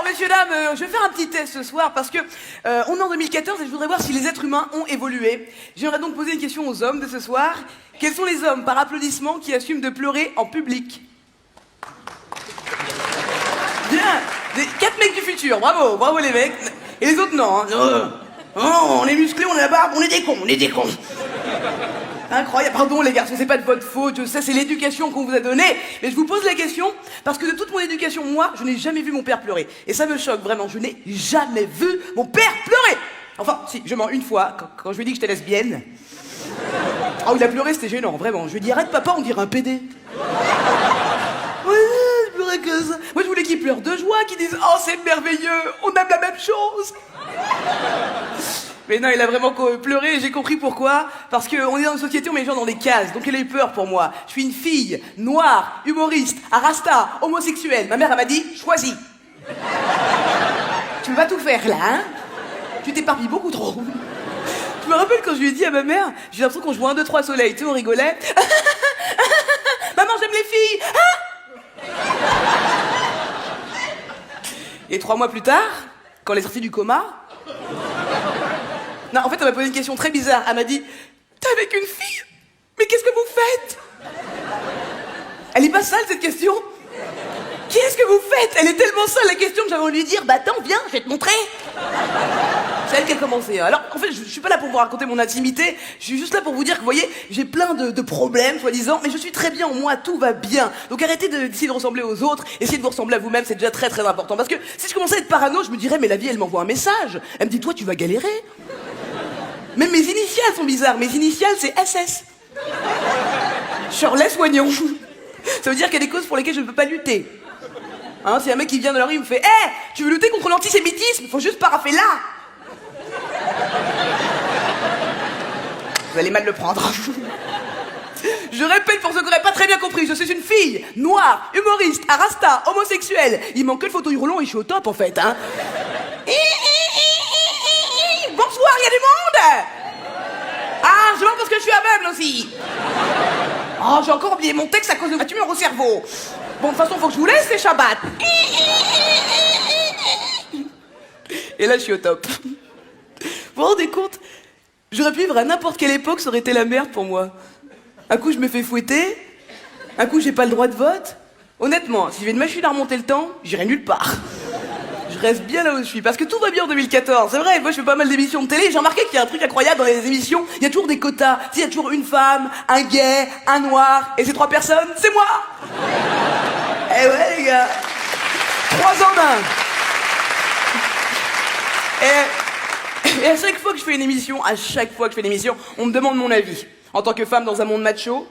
messieurs, dames, je vais faire un petit test ce soir parce que on est en 2014 et je voudrais voir si les êtres humains ont évolué. J'aimerais donc poser une question aux hommes de ce soir. Quels sont les hommes, par applaudissement, qui assument de pleurer en public? Bien, 4 mecs du futur, bravo, bravo les mecs. Et les autres non, hein. Oh, on est musclés, on a la barbe, on est des cons. Incroyable, pardon les garçons, c'est pas de votre faute, je sais, c'est l'éducation qu'on vous a donnée. Mais je vous pose la question, parce que de toute mon éducation, moi, je n'ai jamais vu mon père pleurer. Et ça me choque vraiment, je n'ai jamais vu mon père pleurer. Enfin, si, je mens une fois, quand je lui ai dit que j'étais lesbienne. Ah, il a pleuré, c'était gênant, vraiment. Je lui ai dit, arrête papa, on dirait un PD. Ouais, je pleurais que ça. Moi, je voulais qu'il pleure de joie, qu'il dise, oh, c'est merveilleux, on aime la même chose. Mais non, il a vraiment pleuré et j'ai compris pourquoi. Parce qu'on est dans une société où on met les gens dans des cases. Donc il a eu peur pour moi. Je suis une fille, noire, humoriste, arasta, homosexuelle. Ma mère, elle m'a dit, choisis. Tu peux pas tout faire là, hein? Tu t'éparpilles beaucoup trop. Je me rappelle quand je lui ai dit à ma mère, j'ai l'impression qu'on jouait 1, 2, 3 soleil, tu sais, on rigolait. Maman, j'aime les filles. Et 3 mois plus tard, quand elle est sortie du coma... Non, en fait, elle m'a posé une question très bizarre. Elle m'a dit, t'es avec une fille? Mais qu'est-ce que vous faites? Elle est pas sale, cette question? Qu'est-ce que vous faites? Elle est tellement sale, la question, que j'avais envie de lui dire, bah attends, viens, je vais te montrer. C'est elle qui a commencé. Alors, en fait, je suis pas là pour vous raconter mon intimité, je suis juste là pour vous dire que, vous voyez, j'ai plein de problèmes, soi-disant, mais je suis très bien en moi, tout va bien. Donc arrêtez d'essayer de ressembler aux autres, essayez de vous ressembler à vous-même, c'est déjà très très important. Parce que si je commençais à être parano, je me dirais, mais la vie, elle m'envoie un message. Elle me dit, toi, tu vas galérer. Même mes initiales sont bizarres. Mes initiales, c'est SS. Shirley Soignon. Ça veut dire qu'il y a des causes pour lesquelles je ne peux pas lutter. Hein, c'est un mec qui vient dans la rue, il me fait « Hé, tu veux lutter contre l'antisémitisme? Faut juste paraffer là !» Vous allez mal le prendre. Je répète pour ceux qui n'auraient pas très bien compris, je suis une fille, noire, humoriste, arasta, homosexuelle. Il manque que le fauteuil roulant et je suis au top en fait. Hein. Bonsoir, il y a du monde? Ah, je demande parce que je suis aveugle aussi. Oh, j'ai encore oublié mon texte à cause de la tumeur au cerveau. Bon, de toute façon, faut que je vous laisse, c'est Shabbat. Et là, je suis au top. Vous vous rendez compte? J'aurais pu vivre à n'importe quelle époque, ça aurait été la merde pour moi. Un coup, je me fais fouetter. Un coup, j'ai pas le droit de vote. Honnêtement, si j'avais une machine à remonter le temps, j'irais nulle part. Je reste bien là où je suis, parce que tout va bien en 2014. C'est vrai, moi je fais pas mal d'émissions de télé, j'ai remarqué qu'il y a un truc incroyable dans les émissions, il y a toujours des quotas. Il y a toujours une femme, un gay, un noir, et ces 3 personnes, c'est moi. Eh ouais les gars, 3 en 1. Et à chaque fois que je fais une émission, on me demande mon avis. En tant que femme dans un monde macho,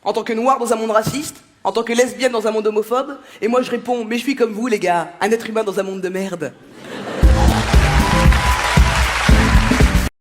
en tant que noire dans un monde raciste, en tant que lesbienne dans un monde homophobe, et moi je réponds, mais je suis comme vous les gars, un être humain dans un monde de merde.